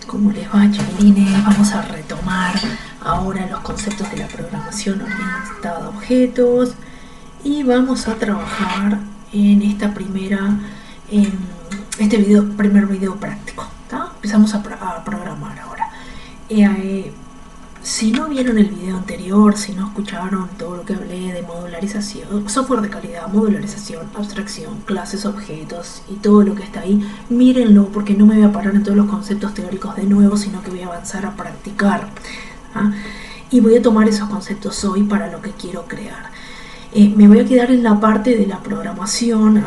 ¿Cómo les va, chiquilines? Vamos a retomar ahora los conceptos de la programación orientada a objetos y vamos a trabajar en esta primer video práctico, ¿tá? Empezamos a programar ahora. Si no vieron el video anterior, si no escucharon todo lo que hablé de modularización, software de calidad, modularización, abstracción, clases, objetos y todo lo que está ahí, mírenlo, porque no me voy a parar en todos los conceptos teóricos de nuevo, sino que voy a avanzar a practicar, ¿ah? Y voy a tomar esos conceptos hoy para lo que quiero crear. Me voy a quedar en la parte de la programación.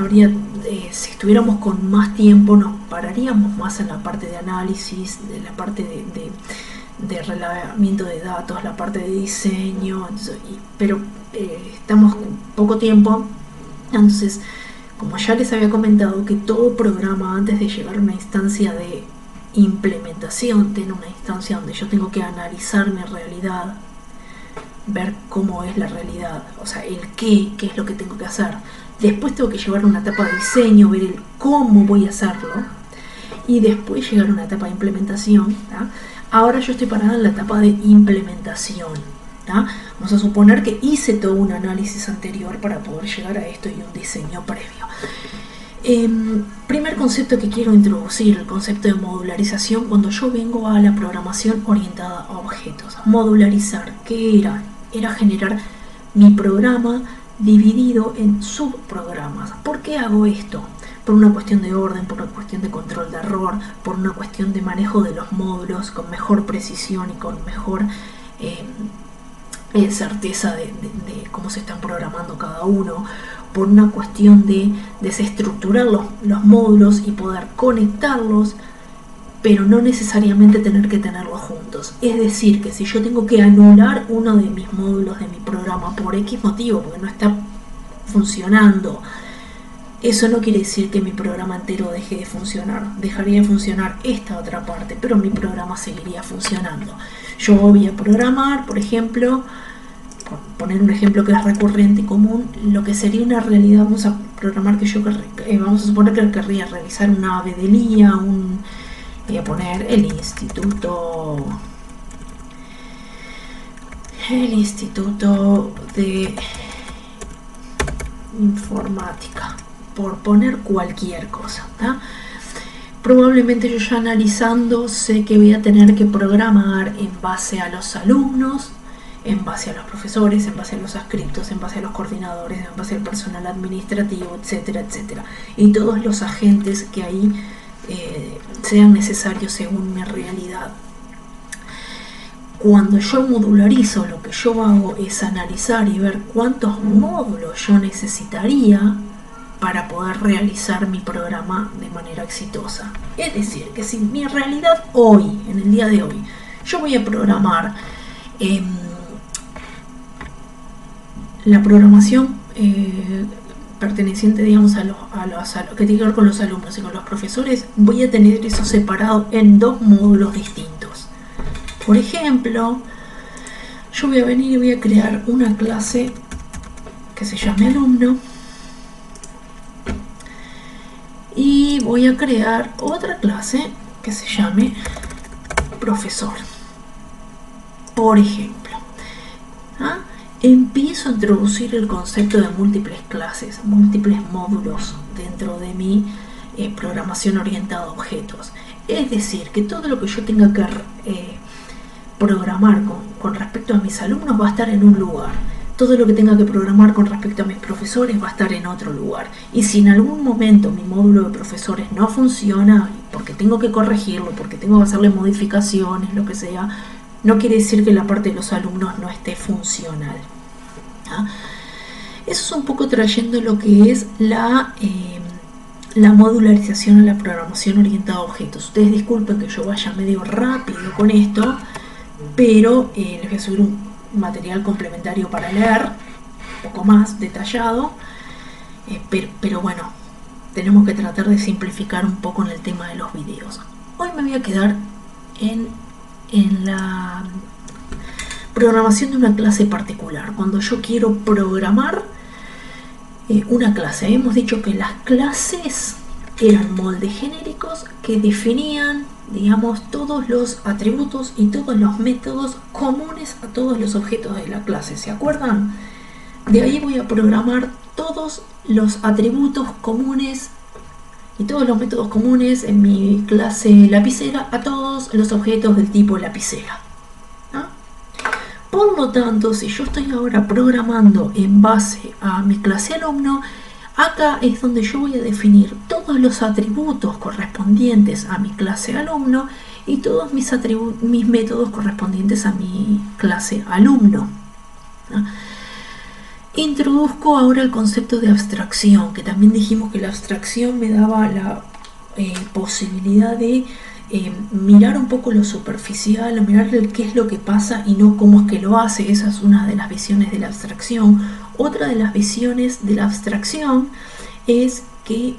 Si estuviéramos con más tiempo, nos pararíamos más en la parte de análisis, de la parte de relevamiento de datos, la parte de diseño, pero estamos con poco tiempo. Entonces, como ya les había comentado, que todo programa, antes de llegar a una instancia de implementación, tiene una instancia donde yo tengo que analizar mi realidad, ver cómo es la realidad, o sea, el qué es lo que tengo que hacer. Después tengo que llevar a una etapa de diseño, ver el cómo voy a hacerlo, y después llegar a una etapa de implementación, ¿tá? Ahora yo estoy parada en la etapa de implementación, ¿tá? Vamos a suponer que hice todo un análisis anterior para poder llegar a esto y un diseño previo. Primer concepto que quiero introducir, el concepto de modularización. Cuando yo vengo a la programación orientada a objetos, modularizar, ¿qué era? Era generar mi programa dividido en subprogramas. ¿Por qué hago esto? Por una cuestión de orden, por una cuestión de control de error, por una cuestión de manejo de los módulos con mejor precisión y con mejor certeza de cómo se están programando cada uno, por una cuestión de desestructurar los módulos y poder conectarlos, pero no necesariamente tener que tenerlos juntos. Es decir, que si yo tengo que anular uno de mis módulos de mi programa por X motivo, porque no está funcionando, eso no quiere decir que mi programa entero deje de funcionar. Dejaría de funcionar esta otra parte, pero mi programa seguiría funcionando. Yo voy a programar, por ejemplo, por poner un ejemplo que es recurrente y común, lo que sería una realidad. Vamos a programar que vamos a suponer que querría realizar una ave de línea, voy a poner el instituto de informática, por poner cualquier cosa, ¿tá? Probablemente yo ya analizando sé que voy a tener que programar en base a los alumnos, en base a los profesores, en base a los adscriptos, en base a los coordinadores, en base al personal administrativo, etcétera, etcétera, y todos los agentes que ahí sean necesarios según mi realidad. Cuando yo modularizo, lo que yo hago es analizar y ver cuántos módulos yo necesitaría para poder realizar mi programa de manera exitosa. Es decir, que si mi realidad hoy, en el día de hoy, yo voy a programar la programación perteneciente, digamos, que tiene que ver con los alumnos y con los profesores, voy a tener eso separado en dos módulos distintos. Por ejemplo, yo voy a venir y voy a crear una clase que se llame alumno, y voy a crear otra clase que se llame profesor, por ejemplo. ¿Ah? Empiezo a introducir el concepto de múltiples clases, múltiples módulos dentro de mi programación orientada a objetos. Es decir, que todo lo que yo tenga que programar con respecto a mis alumnos va a estar en un lugar. Todo lo que tenga que programar con respecto a mis profesores va a estar en otro lugar. Y si en algún momento mi módulo de profesores no funciona, porque tengo que corregirlo, porque tengo que hacerle modificaciones, lo que sea, no quiere decir que la parte de los alumnos no esté funcional. ¿Ah? Eso es un poco trayendo lo que es la modularización a la programación orientada a objetos. Ustedes disculpen que yo vaya medio rápido con esto, pero les voy a subir un material complementario para leer, un poco más detallado, pero bueno, tenemos que tratar de simplificar un poco en el tema de los videos. Hoy me voy a quedar en la programación de una clase particular. Cuando yo quiero programar una clase, hemos dicho que las clases eran moldes genéricos que definían digamos, todos los atributos y todos los métodos comunes a todos los objetos de la clase. ¿Se acuerdan? De ahí voy a programar todos los atributos comunes y todos los métodos comunes en mi clase lapicera a todos los objetos del tipo lapicera. ¿Ah? Por lo tanto, si yo estoy ahora programando en base a mi clase alumno, acá es donde yo voy a definir todos los atributos correspondientes a mi clase alumno y todos mis métodos correspondientes a mi clase alumno. ¿Ah? Introduzco ahora el concepto de abstracción, que también dijimos que la abstracción me daba la posibilidad de mirar un poco lo superficial, mirar qué es lo que pasa y no cómo es que lo hace. Esa es una de las visiones de la abstracción. Otra de las visiones de la abstracción es que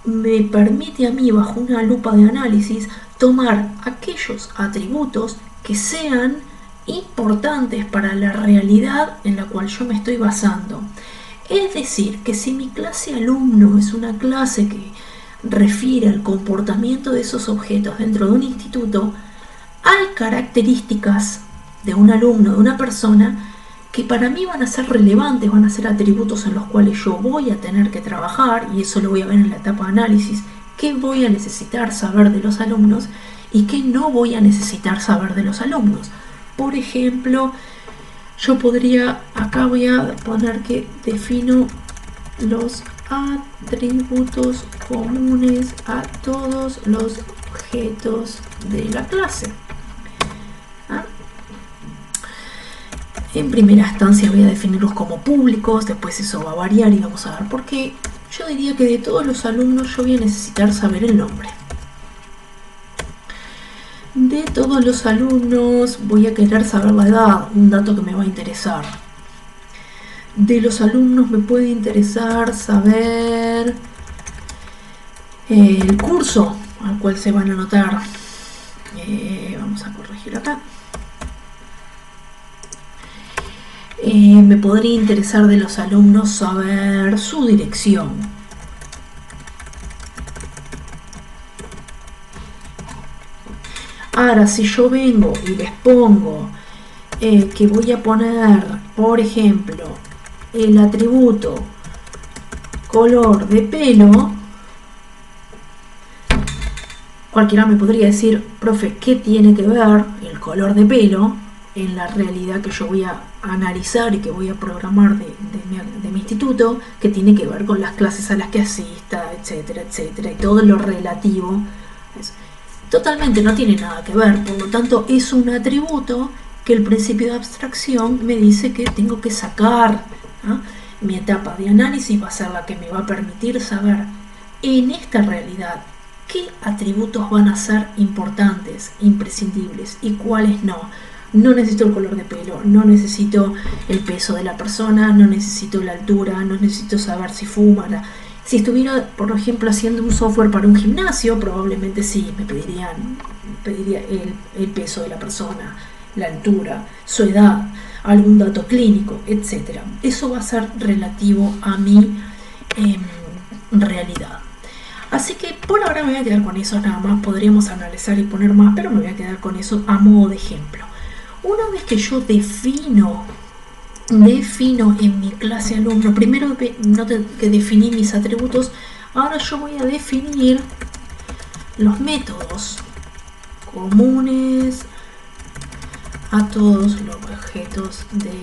me permite a mí, bajo una lupa de análisis, tomar aquellos atributos que sean importantes para la realidad en la cual yo me estoy basando. Es decir, que si mi clase alumno es una clase que refiere al comportamiento de esos objetos dentro de un instituto, hay características de un alumno, de una persona, que para mí van a ser relevantes, van a ser atributos en los cuales yo voy a tener que trabajar, y eso lo voy a ver en la etapa de análisis, qué voy a necesitar saber de los alumnos y qué no voy a necesitar saber de los alumnos. Por ejemplo, yo podría, acá voy a poner que defino los atributos comunes a todos los objetos de la clase. ¿Ah? En primera instancia voy a definirlos como públicos, después eso va a variar y vamos a ver por qué. Yo diría que de todos los alumnos yo voy a necesitar saber el nombre. De todos los alumnos voy a querer saber la edad, un dato que me va a interesar. De los alumnos me puede interesar saber el curso al cual se van a anotar. Vamos a corregir acá. Me podría interesar de los alumnos saber su dirección. Ahora, si yo vengo y les pongo que voy a poner, por ejemplo, el atributo color de pelo, cualquiera me podría decir, profe, ¿qué tiene que ver el color de pelo en la realidad que yo voy a analizar y que voy a programar de mi instituto, que tiene que ver con las clases a las que asista, etcétera, etcétera, y todo lo relativo a eso? Totalmente no tiene nada que ver, por lo tanto es un atributo que el principio de abstracción me dice que tengo que sacar, ¿no? Mi etapa de análisis va a ser la que me va a permitir saber en esta realidad qué atributos van a ser importantes, imprescindibles y cuáles no. No necesito el color de pelo, no necesito el peso de la persona, no necesito la altura, no necesito saber si fuma. Si estuviera, por ejemplo, haciendo un software para un gimnasio, probablemente sí, me pediría el peso de la persona, la altura, su edad, algún dato clínico, etc. Eso va a ser relativo a mi realidad. Así que por ahora me voy a quedar con eso nada más. Podríamos analizar y poner más, pero me voy a quedar con eso a modo de ejemplo. Una vez que yo defino en mi clase alumno, primero que definí mis atributos, ahora yo voy a definir los métodos comunes a todos los objetos de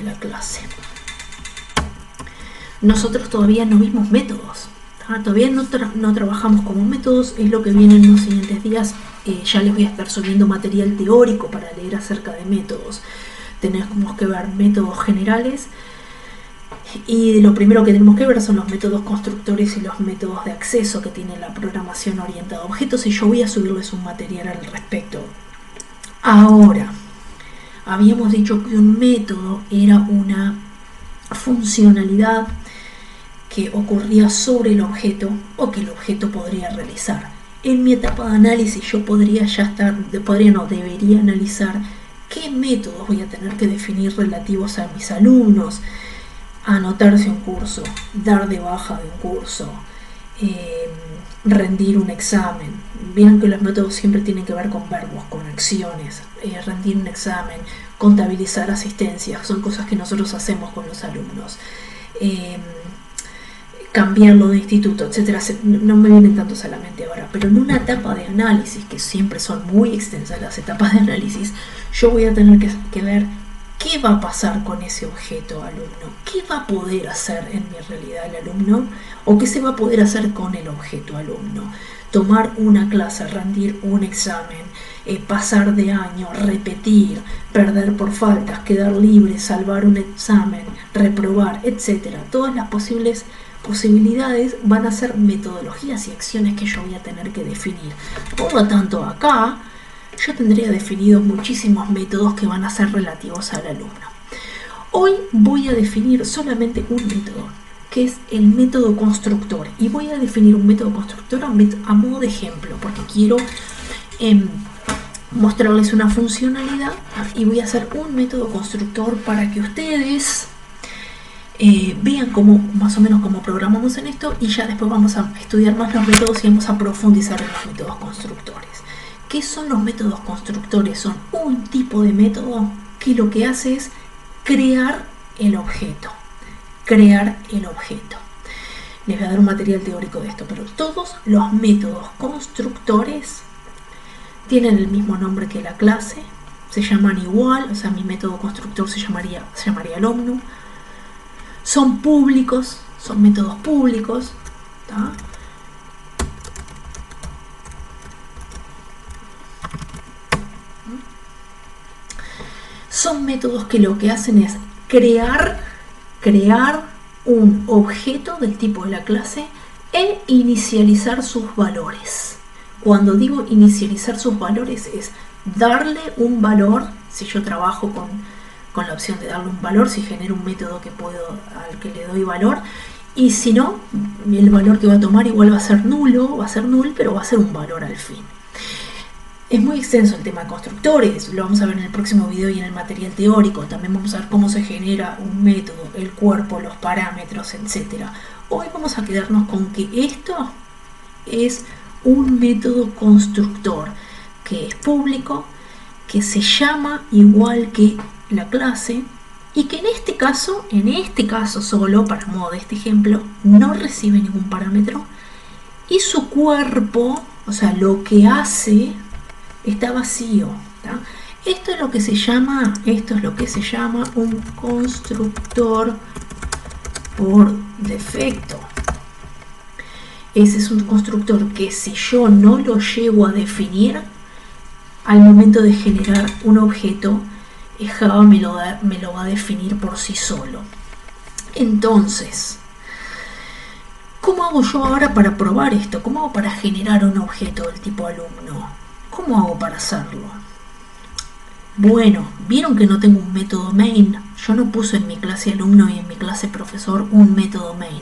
la clase. Nosotros todavía no vimos métodos, todavía no trabajamos como métodos, es lo que viene en los siguientes días. Ya les voy a estar subiendo material teórico para leer acerca de métodos. Tenemos que ver métodos generales y lo primero que tenemos que ver son los métodos constructores y los métodos de acceso que tiene la programación orientada a objetos, y yo voy a subirles un material al respecto. Ahora, habíamos dicho que un método era una funcionalidad que ocurría sobre el objeto o que el objeto podría realizar. En mi etapa de análisis yo debería analizar qué métodos voy a tener que definir relativos a mis alumnos, anotarse un curso, dar de baja de un curso, rendir un examen. Vieron que los métodos siempre tienen que ver con verbos, con acciones. Rendir un examen, contabilizar asistencias, son cosas que nosotros hacemos con los alumnos. Cambiarlo de instituto, etcétera. No me vienen tantos a la mente ahora, pero en una etapa de análisis, que siempre son muy extensas las etapas de análisis, yo voy a tener que ver qué va a pasar con ese objeto alumno, qué va a poder hacer en mi realidad el alumno, o qué se va a poder hacer con el objeto alumno. Tomar una clase, rendir un examen, pasar de año, repetir, perder por faltas, quedar libre, salvar un examen, reprobar, etcétera. Todas las posibilidades van a ser metodologías y acciones que yo voy a tener que definir. Por lo tanto, acá yo tendría definidos muchísimos métodos que van a ser relativos al alumno. Hoy voy a definir solamente un método, que es el método constructor, y voy a definir un método constructor a modo de ejemplo, porque quiero mostrarles una funcionalidad, y voy a hacer un método constructor para que ustedes vean cómo, más o menos cómo programamos en esto, y ya después vamos a estudiar más los métodos y vamos a profundizar en los métodos constructores. ¿Qué son los métodos constructores? Son un tipo de método que lo que hace es crear el objeto. Crear el objeto. Les voy a dar un material teórico de esto, pero todos los métodos constructores tienen el mismo nombre que la clase, se llaman igual, o sea, mi método constructor se llamaría alumno. Son públicos, son métodos públicos, ¿tá? Son métodos que lo que hacen es crear un objeto del tipo de la clase e inicializar sus valores. Cuando digo inicializar sus valores es darle un valor. Si yo trabajo con la opción de darle un valor, si genero un método al que le doy valor, y si no, el valor que va a tomar igual va a ser nulo, va a ser null, pero va a ser un valor al fin. Es muy extenso el tema de constructores, lo vamos a ver en el próximo video y en el material teórico. También vamos a ver cómo se genera un método, el cuerpo, los parámetros, etc. Hoy vamos a quedarnos con que esto es un método constructor que es público, que se llama igual que la clase, y que en este caso solo, para modo de este ejemplo, no recibe ningún parámetro, y su cuerpo, o sea, lo que hace, está vacío, ¿tá? Esto es lo que se llama un constructor por defecto. Ese es un constructor que, si yo no lo llego a definir al momento de generar un objeto, Java me lo va a definir por sí solo. Entonces, ¿cómo hago yo ahora para probar esto? ¿Cómo hago para generar un objeto del tipo alumno? ¿Cómo hago para hacerlo? Bueno, vieron que no tengo un método main. Yo no puse en mi clase alumno y en mi clase profesor un método main.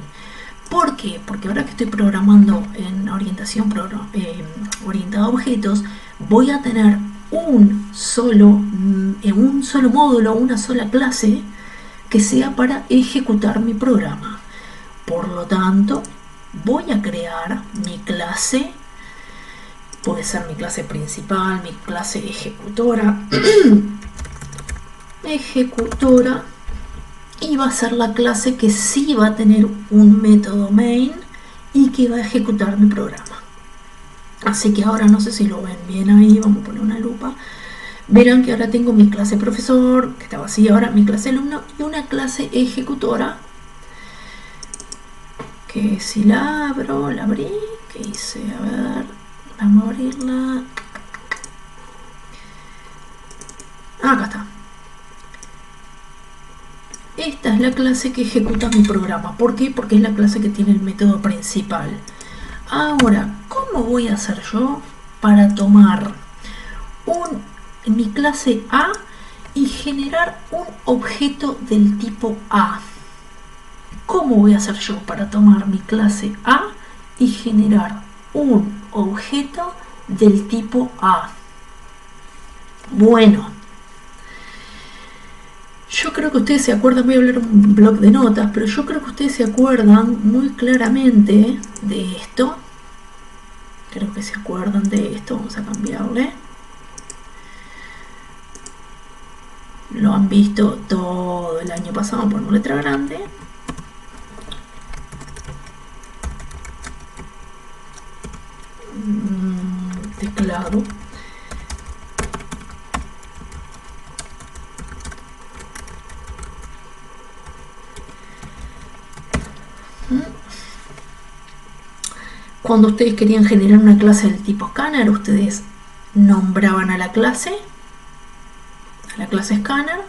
¿Por qué? Porque ahora que estoy programando en orientación orientada a objetos, voy a tener un solo módulo, una sola clase que sea para ejecutar mi programa. Por lo tanto, voy a crear mi clase. Puede ser mi clase principal, mi clase ejecutora, y va a ser la clase que sí va a tener un método main y que va a ejecutar mi programa. Así que ahora, no sé si lo ven bien ahí, vamos a poner una lupa. Verán que ahora tengo mi clase profesor, que está vacía ahora, mi clase alumno, y una clase ejecutora, que si la abrí, que hice, a ver, vamos a abrirla. Acá está. Esta es la clase que ejecuta mi programa. ¿Por qué? Porque es la clase que tiene el método principal. Ahora, ¿cómo voy a hacer yo para tomar mi clase A y generar un objeto del tipo A? ¿Cómo voy a hacer yo para tomar mi clase A y generar un objeto del tipo A? Bueno, yo creo que ustedes se acuerdan, voy a hablar un bloc de notas, pero yo creo que ustedes se acuerdan muy claramente de esto. Creo que se acuerdan de esto. Vamos a cambiarle. Lo han visto todo el año pasado por una letra grande. Teclado. Cuando ustedes querían generar una clase del tipo Scanner, ustedes nombraban a la clase Scanner,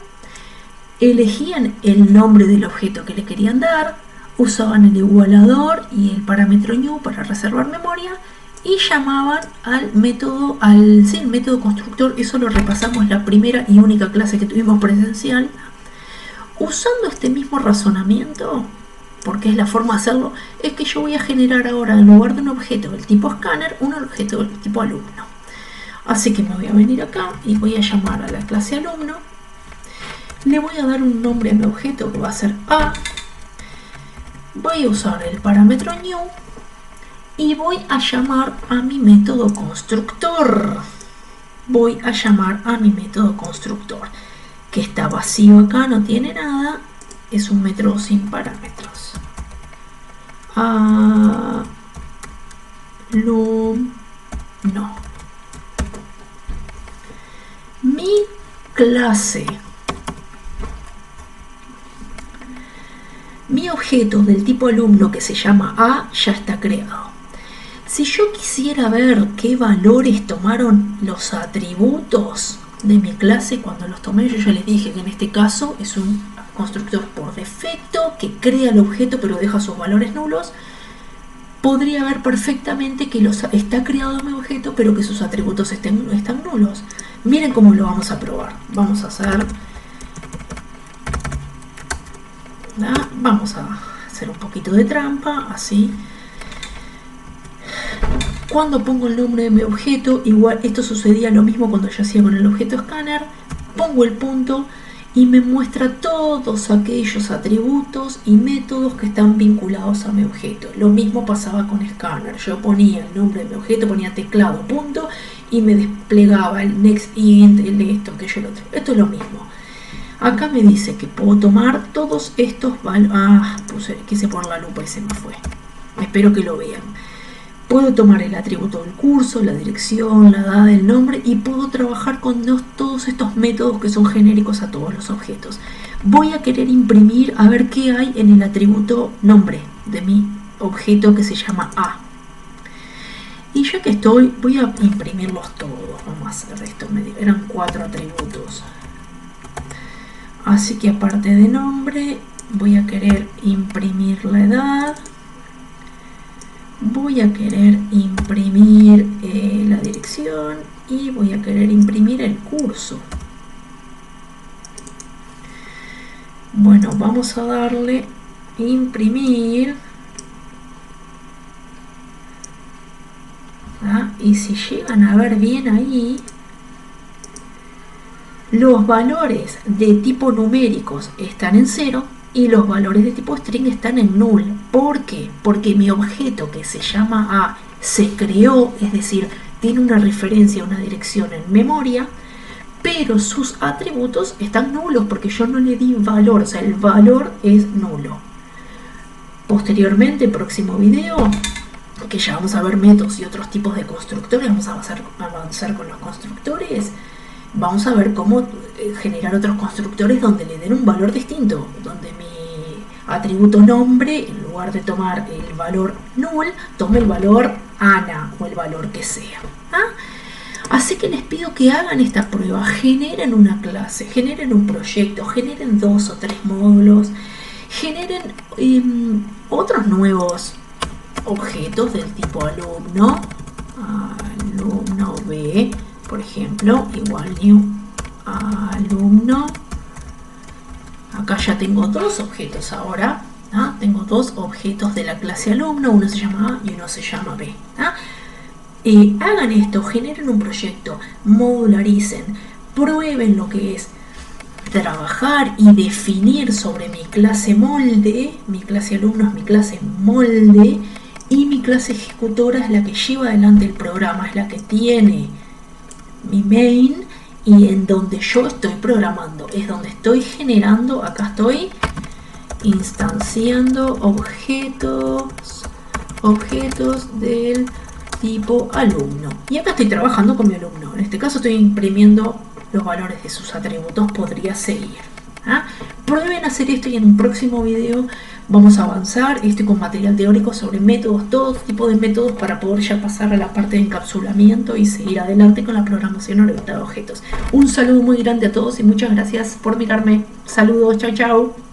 elegían el nombre del objeto que le querían dar, usaban el igualador y el parámetro new para reservar memoria y llamaban al método, el método constructor. Eso lo repasamos la primera y única clase que tuvimos presencial. Usando este mismo razonamiento, porque es la forma de hacerlo, es que yo voy a generar ahora, en lugar de un objeto del tipo Scanner, un objeto del tipo alumno. Así que me voy a venir acá y voy a llamar a la clase alumno. Le voy a dar un nombre a mi objeto que va a ser A. Voy a usar el parámetro new y voy a llamar a mi método constructor. Voy a llamar a mi método constructor, que está vacío acá, no tiene nada, es un método sin parámetros. Alumno. Mi clase, mi objeto del tipo alumno que se llama A ya está creado. Si yo quisiera ver qué valores tomaron los atributos de mi clase cuando los tomé, yo ya les dije que en este caso es un constructor por defecto que crea el objeto pero deja sus valores nulos. Podría ver perfectamente que está creado mi objeto pero que sus atributos están nulos. Miren cómo lo vamos a probar. Vamos a hacer un poquito de trampa, así. Cuando pongo el nombre de mi objeto, igual esto sucedía lo mismo cuando yo hacía con el objeto Scanner, pongo el punto y me muestra todos aquellos atributos y métodos que están vinculados a mi objeto. Lo mismo pasaba con Scanner. Yo ponía el nombre de mi objeto, ponía teclado, punto, y me desplegaba el next int, el esto, aquello, el otro. Esto es lo mismo. Acá me dice que puedo tomar todos estos valores. Quise poner la lupa y se me fue. Espero que lo vean. Puedo tomar el atributo del curso, la dirección, la edad, el nombre, y puedo trabajar con todos estos métodos que son genéricos a todos los objetos. Voy a querer imprimir a ver qué hay en el atributo nombre de mi objeto que se llama A. Y ya que estoy, voy a imprimirlos todos. Vamos a hacer esto. Eran 4 atributos. Así que aparte de nombre, voy a querer imprimir la edad. Voy a querer imprimir la dirección y voy a querer imprimir el curso. Bueno, vamos a darle imprimir. Y si llegan a ver bien ahí, los valores de tipo numéricos están en 0 y los valores de tipo string están en null. ¿Por qué? Porque mi objeto que se llama A se creó, es decir, tiene una referencia, una dirección en memoria, pero sus atributos están nulos porque yo no le di valor, o sea, el valor es nulo. Posteriormente, próximo video, que ya vamos a ver métodos y otros tipos de constructores, vamos a avanzar con los constructores. Vamos a ver cómo generar otros constructores donde le den un valor distinto, donde mi atributo nombre, en lugar de tomar el valor null, tome el valor Ana o el valor que sea. Así que les pido que hagan esta prueba, generen una clase, generen un proyecto, generen 2 o 3 módulos, generen otros nuevos objetos del tipo alumno, alumno B, por ejemplo, igual new alumno. Acá ya tengo 2 objetos ahora. Tengo 2 objetos de la clase alumno, uno se llama A y uno se llama B. Hagan esto, generen un proyecto, modularicen, prueben lo que es trabajar y definir sobre mi clase molde. Mi clase alumno es mi clase molde, y mi clase ejecutora es la que lleva adelante el programa, es la que tiene mi main y en donde yo estoy programando, es donde estoy generando, acá estoy instanciando objetos del tipo alumno. Y acá estoy trabajando con mi alumno. En este caso estoy imprimiendo los valores de sus atributos, podría seguir. ¿Ah? Prueben hacer esto y en un próximo video vamos a avanzar. Estoy con material teórico sobre métodos, todo tipo de métodos para poder ya pasar a la parte de encapsulamiento y seguir adelante con la programación orientada a objetos. Un saludo muy grande a todos y muchas gracias por mirarme. Saludos, chao chao.